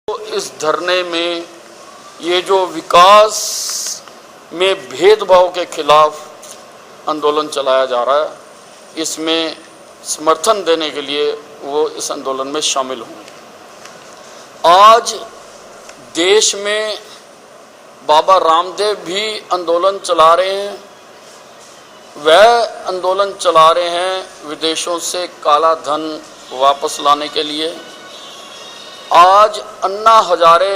तो इस धरने में ये जो विकास में भेदभाव के खिलाफ आंदोलन चलाया जा रहा है, इसमें समर्थन देने के लिए वो इस आंदोलन में शामिल हों। आज देश में बाबा रामदेव भी आंदोलन चला रहे हैं। वह आंदोलन चला रहे हैं विदेशों से काला धन वापस लाने के लिए। आज अन्ना हजारे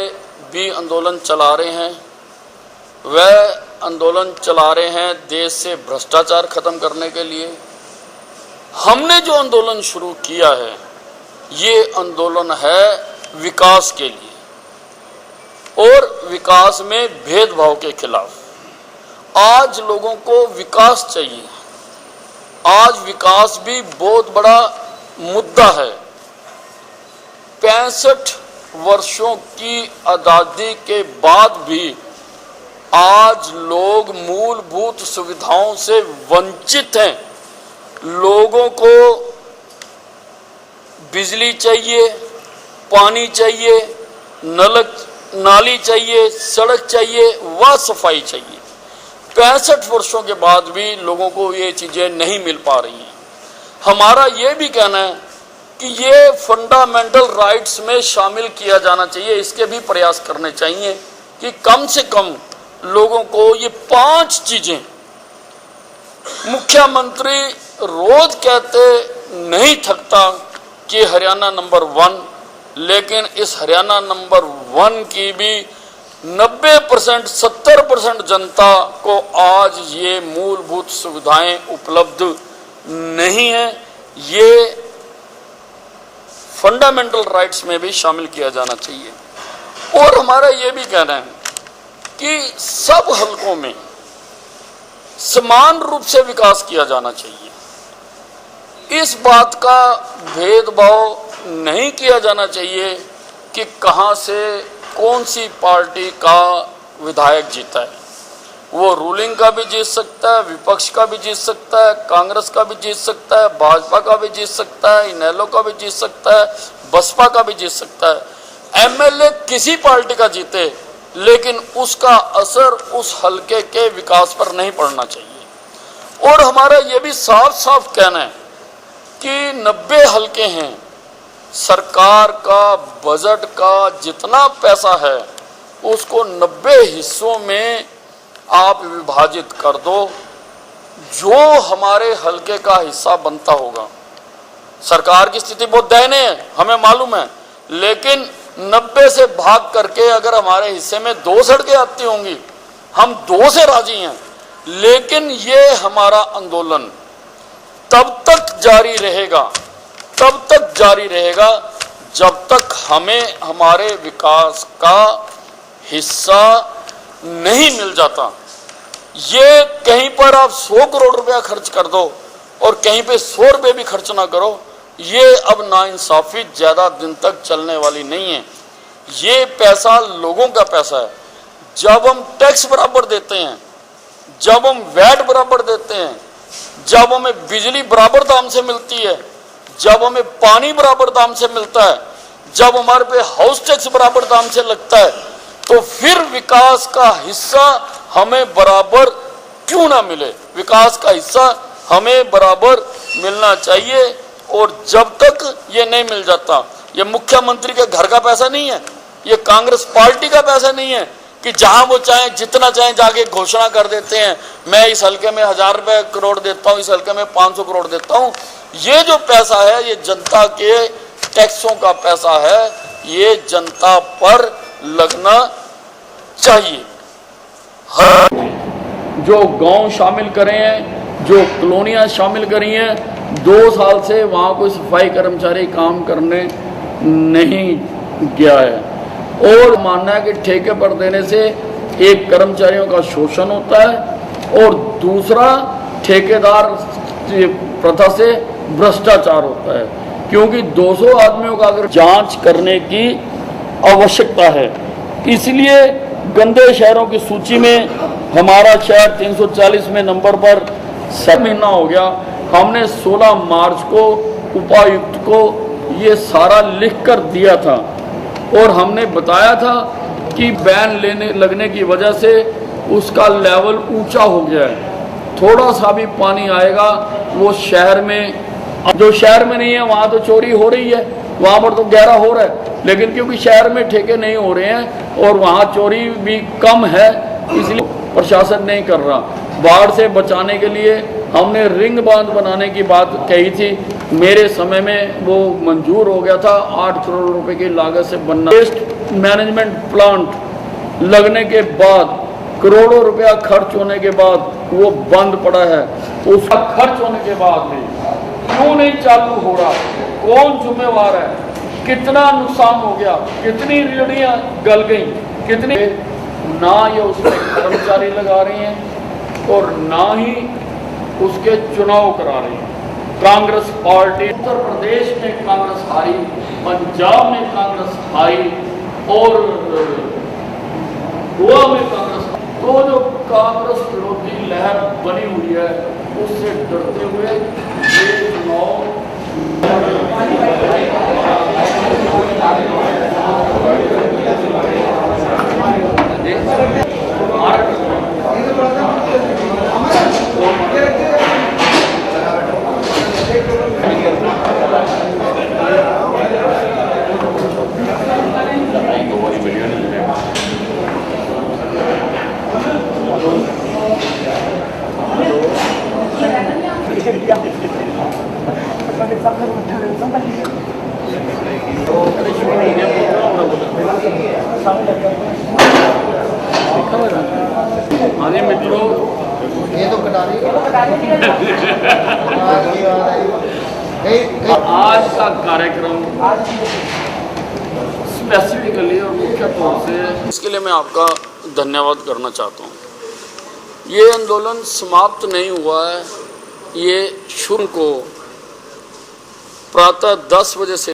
भी आंदोलन चला रहे हैं। वह आंदोलन चला रहे हैं देश से भ्रष्टाचार खत्म करने के लिए। हमने जो आंदोलन शुरू किया है, ये आंदोलन है विकास के लिए और विकास में भेदभाव के खिलाफ। आज लोगों को विकास चाहिए। आज विकास भी बहुत बड़ा मुद्दा है। 65 वर्षों की आज़ादी के बाद भी आज लोग मूलभूत सुविधाओं से वंचित हैं। लोगों को बिजली चाहिए, पानी चाहिए, नाली चाहिए, सड़क चाहिए व सफाई चाहिए। 65 वर्षों के बाद भी लोगों को ये चीज़ें नहीं मिल पा रही हैं। हमारा ये भी कहना है कि ये फंडामेंटल राइट्स में शामिल किया जाना चाहिए। इसके भी प्रयास करने चाहिए कि कम से कम लोगों को ये 5 चीज़ें, मुख्यमंत्री रोज कहते नहीं थकता कि हरियाणा नंबर 1, लेकिन इस हरियाणा नंबर 1 की भी 90% 70% जनता को आज ये मूलभूत सुविधाएं उपलब्ध नहीं है। ये फंडामेंटल राइट्स में भी शामिल किया जाना चाहिए। और हमारा ये भी कहना है कि सब हलकों में समान रूप से विकास किया जाना चाहिए। इस बात का भेदभाव नहीं किया जाना चाहिए कि कहां से कौन सी पार्टी का विधायक जीता है। वो रूलिंग का भी जीत सकता है, विपक्ष का भी जीत सकता है, कांग्रेस का भी जीत सकता है, भाजपा का भी जीत सकता है, इनेलो का भी जीत सकता है, बसपा का भी जीत सकता है। एमएलए किसी पार्टी का जीते, लेकिन उसका असर उस हलके के विकास पर नहीं पड़ना चाहिए। और हमारा ये भी साफ साफ कहना है कि 90 हलके हैं। सरकार का बजट का जितना पैसा है उसको 90 हिस्सों में आप विभाजित कर दो। जो हमारे हलके का हिस्सा बनता होगा, सरकार की स्थिति बहुत दयनीय है, हमें मालूम है, लेकिन 90 से भाग करके अगर हमारे हिस्से में 2 सड़कें आती होंगी, हम 2 से राजी हैं। लेकिन ये हमारा आंदोलन तब तक जारी रहेगा जब तक हमें हमारे विकास का हिस्सा नहीं मिल जाता। ये कहीं पर आप 100 करोड़ रुपया खर्च कर दो और कहीं पे 100 रुपये भी खर्च ना करो, ये अब नाइंसाफी ज़्यादा दिन तक चलने वाली नहीं है। ये पैसा लोगों का पैसा है। जब हम टैक्स बराबर देते हैं, जब हम वैट बराबर देते हैं, जब हमें बिजली बराबर दाम से मिलती है, जब हमें पानी बराबर दाम से मिलता है, जब हमारे पे हाउस टैक्स बराबर दाम से लगता है, तो फिर विकास का हिस्सा हमें बराबर क्यों ना मिले। विकास का हिस्सा हमें बराबर मिलना चाहिए। और जब तक ये नहीं मिल जाता, ये मुख्यमंत्री के घर का पैसा नहीं है, ये कांग्रेस पार्टी का पैसा नहीं है कि जहां वो चाहे जितना चाहे जाके घोषणा कर देते हैं, मैं इस हल्के में 1000 रुपये करोड़ देता हूं, इस हल्के में 500 करोड़ देता हूं। ये जो पैसा है, ये जनता के टैक्सों का पैसा है, ये जनता पर लगना चाहिए। जो गांव शामिल करे हैं, जो कॉलोनियां शामिल करी हैं, 2 साल से वहाँ कोई सफाई कर्मचारी काम करने नहीं गया है। और मानना है कि ठेके पर देने से एक कर्मचारियों का शोषण होता है और दूसरा ठेकेदार प्रथा से भ्रष्टाचार होता है, क्योंकि 200 आदमियों का अगर जांच करने की आवश्यकता है। इसलिए गंदे शहरों की सूची में हमारा शहर 340वें नंबर पर 7 महीना हो गया। हमने 16 मार्च को उपायुक्त को ये सारा लिख कर दिया था और हमने बताया था कि बैन लगने की वजह से उसका लेवल ऊंचा हो गया है। थोड़ा सा भी पानी आएगा वो शहर में, जो शहर में नहीं है वहाँ तो चोरी हो रही है, वहाँ पर तो गहरा हो रहा है, लेकिन क्योंकि शहर में ठेके नहीं हो रहे हैं और वहाँ चोरी भी कम है, इसलिए प्रशासन नहीं कर रहा। बाढ़ से बचाने के लिए हमने रिंग बांध बनाने की बात कही थी, मेरे समय में वो मंजूर हो गया था। 8 करोड़ रुपए की लागत से बनना। वेस्ट मैनेजमेंट प्लांट लगने के बाद, करोड़ों रुपया खर्च होने के बाद वो बंद पड़ा है। उसका खर्च होने के बाद भी क्यों नहीं चालू हो रहा? कौन जिम्मेवार है? कितना नुकसान हो गया? कितनी रेहड़ियां गल गई? कितनी ना ये उसमें कर्मचारी लगा रही हैं और ना ही उसके चुनाव करा रही हैं। कांग्रेस पार्टी उत्तर प्रदेश में कांग्रेस हारी, पंजाब में कांग्रेस हारी और गोवा में कांग्रेस। तो जो कांग्रेस विरोधी लहर बनी हुई है उससे डरते हुए ये चुनाव हाँ मित्रों, ये तो कटा रही आज का कार्यक्रम स्पेसिफिकली और मुख्य तौर से इसके लिए मैं आपका धन्यवाद करना चाहता हूँ। ये आंदोलन समाप्त नहीं हुआ है, ये शुरू को प्रातः 10 बजे से